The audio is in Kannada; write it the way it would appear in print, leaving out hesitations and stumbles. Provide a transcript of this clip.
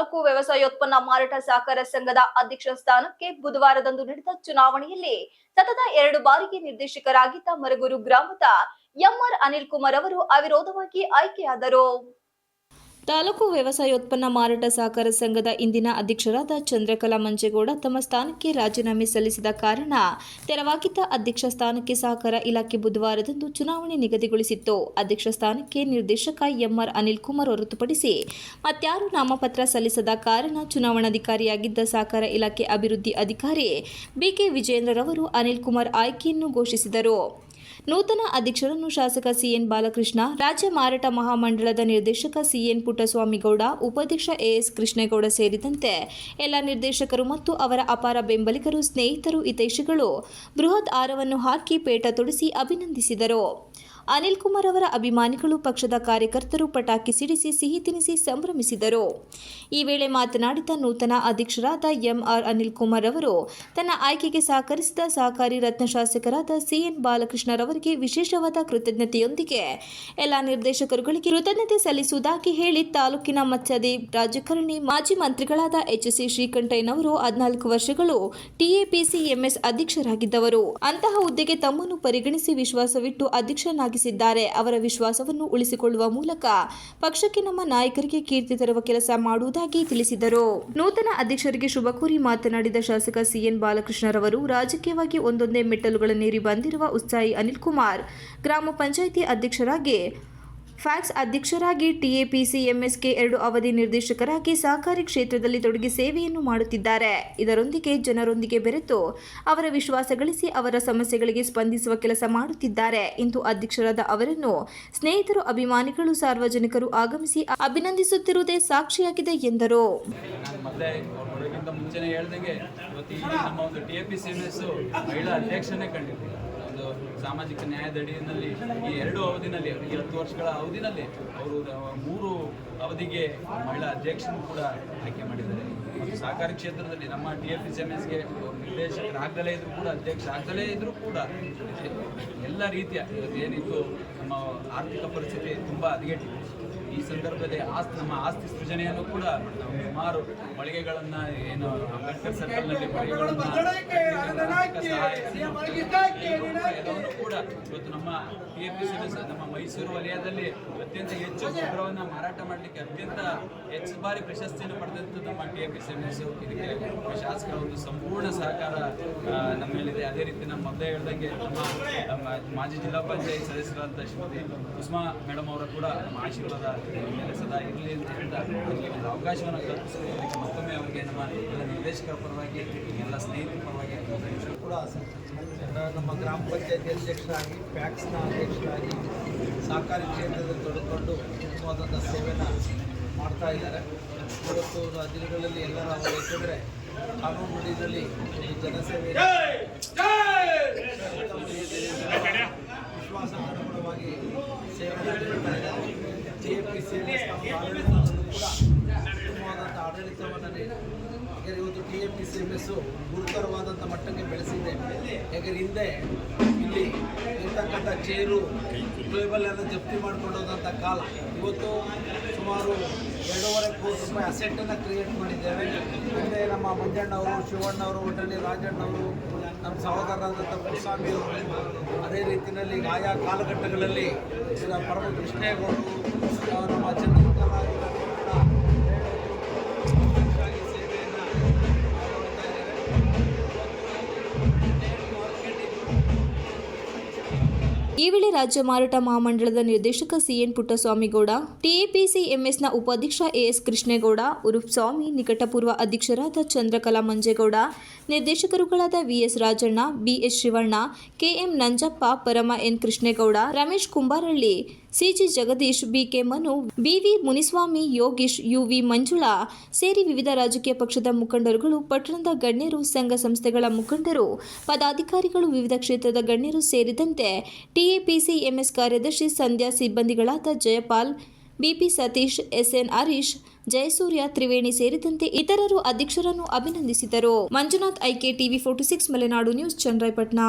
ತಾಲೂಕು ವ್ಯವಸಾಯೋತ್ಪನ್ನ ಮಾರಾಟ ಸಹಕಾರ ಸಂಘದ ಅಧ್ಯಕ್ಷ ಸ್ಥಾನಕ್ಕೆ ಬುಧವಾರದಂದು ನಡೆದ ಚುನಾವಣೆಯಲ್ಲಿ ಸತತ 2 ಬಾರಿಗೆ ನಿರ್ದೇಶಕರಾಗಿದ್ದ ಮರಗೂರು ಗ್ರಾಮದ ಎಂಆರ್ ಅನಿಲ್ ಕುಮಾರ್ ಅವರು ಅವಿರೋಧವಾಗಿ ಆಯ್ಕೆಯಾದರು. ತಾಲೂಕು ವ್ಯವಸಾಯೋತ್ಪನ್ನ ಮಾರಾಟ ಸಹಕಾರ ಸಂಘದ ಇಂದಿನ ಅಧ್ಯಕ್ಷರಾದ ಚಂದ್ರಕಲಾ ಮಂಜೇಗೌಡ ತಮ್ಮ ಸ್ಥಾನಕ್ಕೆ ರಾಜೀನಾಮೆ ಸಲ್ಲಿಸಿದ ಕಾರಣ ತೆರವಾಗಿದ್ದ ಅಧ್ಯಕ್ಷ ಸ್ಥಾನಕ್ಕೆ ಸಹಕಾರ ಇಲಾಖೆ ಬುಧವಾರದಂದು ಚುನಾವಣೆ ನಿಗದಿಗೊಳಿಸಿತ್ತು. ಅಧ್ಯಕ್ಷ ಸ್ಥಾನಕ್ಕೆ ನಿರ್ದೇಶಕ ಎಂಆರ್ ಅನಿಲ್ ಕುಮಾರ್ ಹೊರತುಪಡಿಸಿ ಮತ್ಯಾರೂ ನಾಮಪತ್ರ ಸಲ್ಲಿಸದ ಕಾರಣ ಚುನಾವಣಾಧಿಕಾರಿಯಾಗಿದ್ದ ಸಹಕಾರ ಇಲಾಖೆ ಅಭಿವೃದ್ಧಿ ಅಧಿಕಾರಿ ಬಿಕೆ ವಿಜೇಂದ್ರರವರು ಅನಿಲ್ ಕುಮಾರ್ ಆಯ್ಕೆಯನ್ನು ಘೋಷಿಸಿದರು. ನೂತನ ಅಧ್ಯಕ್ಷರನ್ನು ಶಾಸಕ ಸಿಎನ್ ಬಾಲಕೃಷ್ಣ, ರಾಜ್ಯ ಮಾರಾಟ ಮಹಾಮಂಡಳದ ನಿರ್ದೇಶಕ ಸಿಎನ್ ಪುಟ್ಟಸ್ವಾಮಿಗೌಡ, ಉಪಾಧ್ಯಕ್ಷ ಎಎಸ್ ಕೃಷ್ಣೇಗೌಡ ಸೇರಿದಂತೆ ಎಲ್ಲ ನಿರ್ದೇಶಕರು ಮತ್ತು ಅವರ ಅಪಾರ ಬೆಂಬಲಿಗರು, ಸ್ನೇಹಿತರು, ಹಿತೈಷಿಗಳು ಬೃಹತ್ ಹಾರವನ್ನು ಹಾಕಿ ಪೇಟ ತೊಡಿಸಿ ಅಭಿನಂದಿಸಿದರು. ಅನಿಲ್ ಕುಮಾರ್ ಅವರ ಅಭಿಮಾನಿಗಳು, ಪಕ್ಷದ ಕಾರ್ಯಕರ್ತರು ಪಟಾಕಿ ಸಿಡಿಸಿ ಸಿಹಿ ತಿನಿಸಿ ಸಂಭ್ರಮಿಸಿದರು. ಈ ವೇಳೆ ಮಾತನಾಡಿದ ನೂತನ ಅಧ್ಯಕ್ಷರಾದ ಎಂಆರ್ ಅನಿಲ್ ಕುಮಾರ್ ಅವರು ತನ್ನ ಆಯ್ಕೆಗೆ ಸಹಕರಿಸಿದ ಸಹಕಾರಿ ರತ್ನ ಶಾಸಕರಾದ ಸಿಎನ್ ಬಾಲಕೃಷ್ಣರವರಿಗೆ ವಿಶೇಷವಾದ ಕೃತಜ್ಞತೆಯೊಂದಿಗೆ ಎಲ್ಲ ನಿರ್ದೇಶಕರುಗಳಿಗೆ ಕೃತಜ್ಞತೆ ಸಲ್ಲಿಸುವುದಾಗಿ ಹೇಳಿ, ತಾಲೂಕಿನ ಮತ್ಸ್ಯಾದಿ ರಾಜಕಾರಣಿ ಮಾಜಿ ಮಂತ್ರಿಗಳಾದ ಎಚ್.ಸಿ. ಶ್ರೀಕಂಠಯ್ಯನವರು 14 ವರ್ಷಗಳು ಟಿಎಪಿಸಿಎಂಎಸ್ ಅಧ್ಯಕ್ಷರಾಗಿದ್ದವರು. ಅಂತಹ ಹುದ್ದೆಗೆ ತಮ್ಮನ್ನು ಪರಿಗಣಿಸಿ ವಿಶ್ವಾಸವಿಟ್ಟು ಅಧ್ಯಕ್ಷನಾಗಿದ್ದಾರೆ. ಅವರ ವಿಶ್ವಾಸವನ್ನು ಉಳಿಸಿಕೊಳ್ಳುವ ಮೂಲಕ ಪಕ್ಷಕ್ಕೆ ನಮ್ಮ ನಾಯಕರಿಗೆ ಕೀರ್ತಿ ತರುವ ಕೆಲಸ ಮಾಡುವುದಾಗಿ ತಿಳಿಸಿದರು. ನೂತನ ಅಧ್ಯಕ್ಷರಿಗೆ ಶುಭ ಕೋರಿ ಮಾತನಾಡಿದ ಶಾಸಕ ಸಿಎನ್ ಬಾಲಕೃಷ್ಣರವರು, ರಾಜಕೀಯವಾಗಿ ಒಂದೊಂದೇ ಮೆಟ್ಟಲುಗಳನ್ನೇರಿ ಬಂದಿರುವ ಉತ್ಸಾಹಿ ಅನಿಲ್ ಕುಮಾರ್ ಗ್ರಾಮ ಪಂಚಾಯಿತಿ ಅಧ್ಯಕ್ಷರಾಗಿ, ಫ್ಯಾಕ್ಸ್ ಅಧ್ಯಕ್ಷರಾಗಿ, ಟಿಎಪಿಸಿಎಂಎಸ್ಗೆ 2 ಅವಧಿ ನಿರ್ದೇಶಕರಾಗಿ ಸಹಕಾರಿ ಕ್ಷೇತ್ರದಲ್ಲಿ ತೊಡಗಿ ಸೇವೆಯನ್ನು ಮಾಡುತ್ತಿದ್ದಾರೆ. ಇದರೊಂದಿಗೆ ಜನರೊಂದಿಗೆ ಬೆರೆತು ಅವರ ವಿಶ್ವಾಸ ಗಳಿಸಿ ಅವರ ಸಮಸ್ಯೆಗಳಿಗೆ ಸ್ಪಂದಿಸುವ ಕೆಲಸ ಮಾಡುತ್ತಿದ್ದಾರೆ. ಇಂದು ಅಧ್ಯಕ್ಷರಾದ ಅವರನ್ನು ಸ್ನೇಹಿತರು, ಅಭಿಮಾನಿಗಳು, ಸಾರ್ವಜನಿಕರು ಆಗಮಿಸಿ ಅಭಿನಂದಿಸುತ್ತಿರುವುದೇ ಸಾಕ್ಷಿಯಾಗಿದೆ ಎಂದರು. ಸಾಮಾಜಿಕ ನ್ಯಾಯದ ಅಡಿಯಲ್ಲಿ ಈ 2 ಅವಧಿನಲ್ಲಿ 10 ವರ್ಷಗಳ ಅವಧಿನಲ್ಲಿ ಅವರು 3 ಅವಧಿಗೆ ಮಹಿಳಾ ಅಧ್ಯಕ್ಷರನ್ನು ಕೂಡ ಆಯ್ಕೆ ಮಾಡಿದ್ದಾರೆ. ಮತ್ತು ಸಹಕಾರಿ ಕ್ಷೇತ್ರದಲ್ಲಿ ನಮ್ಮ ಟಿಎಪಿಸಿಎಂಎಸ್ಗೆ ನಿರ್ದೇಶಕರಾಗದಲೇ ಇದ್ರೂ ಕೂಡ, ಅಧ್ಯಕ್ಷ ಆಗದಲೇ ಇದ್ರೂ ಕೂಡ ಎಲ್ಲ ರೀತಿಯ ಏನಿತ್ತು ನಮ್ಮ ಆರ್ಥಿಕ ಪರಿಸ್ಥಿತಿ ತುಂಬ ಹದಗೆಟ್ಟಿದೆ. ಈ ಸಂದರ್ಭದಲ್ಲಿ ನಮ್ಮ ಆಸ್ತಿ ಸೃಜನೆಯನ್ನು ಕೂಡ ಸುಮಾರು ಮಳಿಗೆಗಳನ್ನು ಏನು ಅಂಬೇಡ್ಕರ್ ಸರ್ಕಲ್ನಲ್ಲಿ ಮಳಿಗೆಗಳನ್ನು ಎಲ್ಲವನ್ನು ಕೂಡ ಇವತ್ತು ನಮ್ಮ ಟಿಎಪಿಸಿಎಂಎಸ್ ನಮ್ಮ ಮೈಸೂರು ವಲಯದಲ್ಲಿ ಅತ್ಯಂತ ಹೆಚ್ಚು ಗೊಬ್ಬರವನ್ನು ಮಾರಾಟ ಮಾಡಲಿಕ್ಕೆ ಅತ್ಯಂತ ಹೆಚ್ಚು ಬಾರಿ ಪ್ರಶಸ್ತಿಯನ್ನು ಪಡೆದಂಥ ನಮ್ಮ ಟಿಎಪಿಸಿಎಂಎಸ್. ಇದಕ್ಕೆ ಶಾಸಕರ ಒಂದು ಸಂಪೂರ್ಣ ಸಹಕಾರ ನಮ್ಮ ಮೇಲಿದೆ. ಅದೇ ರೀತಿ ನಮ್ಮ ಮೊದಲೇ ಹೇಳ್ದಂಗೆ ನಮ್ಮ ಮಾಜಿ ಜಿಲ್ಲಾ ಪಂಚಾಯತ್ ಸದಸ್ಯರಾದಂಥ ಶ್ರೀಮತಿ ಕುಸುಮಾ ಮೇಡಮ್ ಅವರ ಕೂಡ ನಮ್ಮ ಆಶೀರ್ವಾದ ಸದಾ ಇರಲಿ ಅಂತ ಹೇಳಿದ ಒಂದು ಅವಕಾಶವನ್ನು ಕಲ್ಪಿಸಿಕೊಳ್ಳಲಿಕ್ಕೆ ಮತ್ತೊಮ್ಮೆ ಅವರಿಗೆ ನಮ್ಮ ಎಲ್ಲ ನಿರ್ದೇಶಕರ ಪರವಾಗಿ, ಎಲ್ಲ ಸ್ನೇಹಿತರ ಪರವಾಗಿ ಕೂಡ ನಮ್ಮ ಗ್ರಾಮ ಪಂಚಾಯತಿ ಅಧ್ಯಕ್ಷರಾಗಿ, ಫ್ಯಾಕ್ಸ್ನ ಅಧ್ಯಕ್ಷರಾಗಿ ಸಹಕಾರಿ ಕ್ಷೇತ್ರದಲ್ಲಿ ತೊಡಗಿಕೊಂಡು ಉತ್ತಮವಾದಂಥ ಸೇವೆಯನ್ನು ಮಾಡ್ತಾ ಇದ್ದಾರೆ. ಇವತ್ತು ದಿನಗಳಲ್ಲಿ ಎಲ್ಲರ ಏಕೆಂದರೆ ಕಾನೂನು ನುಡಿಯಲ್ಲಿ ಜನಸೇವೆ ವಿಶ್ವಾಸಕ್ಕನುಗುಣವಾಗಿ ಸೇವೆ ನೀಡ್ತಾ ಇದ್ದಾರೆ. ಟಿಎಪಿಸಿಎಂಎಸ್ ಆಡಳಿತವನ್ನು ಕೂಡ ಉತ್ತಮವಾದಂಥ ಆಡಳಿತವನ್ನು ಯಾಕಂದರೆ ಇವತ್ತು ಟಿಎಪಿಸಿಎಂಎಸ್ಸು ಗುರುತರವಾದಂಥ ಮಟ್ಟಕ್ಕೆ ಬೆಳೆಸಿದೆ. ಯಾಕಂದರೆ ಹಿಂದೆ ಇಲ್ಲಿ ಇರ್ತಕ್ಕಂಥ ಚೇರು ಟೇಬಲ್ ಎಲ್ಲ ಜಪ್ತಿ ಮಾಡಿಕೊಂಡೋದಂಥ ಕಾಲ. ಇವತ್ತು ಸುಮಾರು 2.5 ಕೋಟಿ ರೂಪಾಯಿ ಅಸೆಟ್ಟನ್ನು ಕ್ರಿಯೇಟ್ ಮಾಡಿದ್ದೇವೆ. ಹಿಂದೆ ನಮ್ಮ ಮಂಜಣ್ಣವರು, ಶಿವಣ್ಣವರು, ಒಟ್ಟಲ್ಲಿ ರಾಜಣ್ಣವರು, ನಮ್ಮ ಸಹೋದರರಾದಂಥ ಪುಟ್ಟಸ್ವಾಮಿಯವರು, ಅದೇ ರೀತಿಯಲ್ಲಿ ಆಯಾ ಕಾಲಘಟ್ಟಗಳಲ್ಲಿ ಪರಮ ಕೃಷ್ಣೇಗೌಡರು, ನಮ್ಮ ಚಂದ್ರಕಲಾ ಈ ವೇಳೆ ರಾಜ್ಯ ಮಾರಾಟ ಮಹಾಮಂಡಳದ ನಿರ್ದೇಶಕ ಸಿಎನ್ ಪುಟ್ಟಸ್ವಾಮಿಗೌಡ, ಟಿಎಪಿಸಿಎಂಎಸ್ನ ಉಪಾಧ್ಯಕ್ಷ ಎಎಸ್ ಕೃಷ್ಣೇಗೌಡ ಉರುಫ್ ಸ್ವಾಮಿ, ನಿಕಟಪೂರ್ವ ಅಧ್ಯಕ್ಷರಾದ ಚಂದ್ರಕಲಾ ಮಂಜೇಗೌಡ, ನಿರ್ದೇಶಕರುಗಳಾದ V S Rajanna, B S Shivanna, K M Nanjappa, Parama N Krishnegowda, Ramesh Kumbarahalli, C G Jagadish, B K Manu, B V Muniswamy, Yogish, U V Manjula ಸೇರಿ ವಿವಿಧ ರಾಜಕೀಯ ಪಕ್ಷದ ಮುಖಂಡರುಗಳು, ಪಟ್ಟಣದ ಗಣ್ಯರು, ಸಂಘ ಸಂಸ್ಥೆಗಳ ಮುಖಂಡರು, ಪದಾಧಿಕಾರಿಗಳು, ವಿವಿಧ ಕ್ಷೇತ್ರದ ಗಣ್ಯರು ಸೇರಿದಂತೆ ಟಿಎಪಿಸಿಎಂಎಸ್ ಕಾರ್ಯದರ್ಶಿ ಸಂಧ್ಯಾ, ಸಿಬ್ಬಂದಿಗಳಾದ ಜಯಪಾಲ್, ಬಿಪಿ ಸತೀಶ್, ಎಸ್ಎನ್ ಹರೀಶ್, ಜಯಸೂರ್ಯ, ತ್ರಿವೇಣಿ ಸೇರಿದಂತೆ ಇತರರು ಅಧ್ಯಕ್ಷರನ್ನು ಅಭಿನಂದಿಸಿದರು. Manjunath, I K TV 46 Malenadu news, Channarayapatna.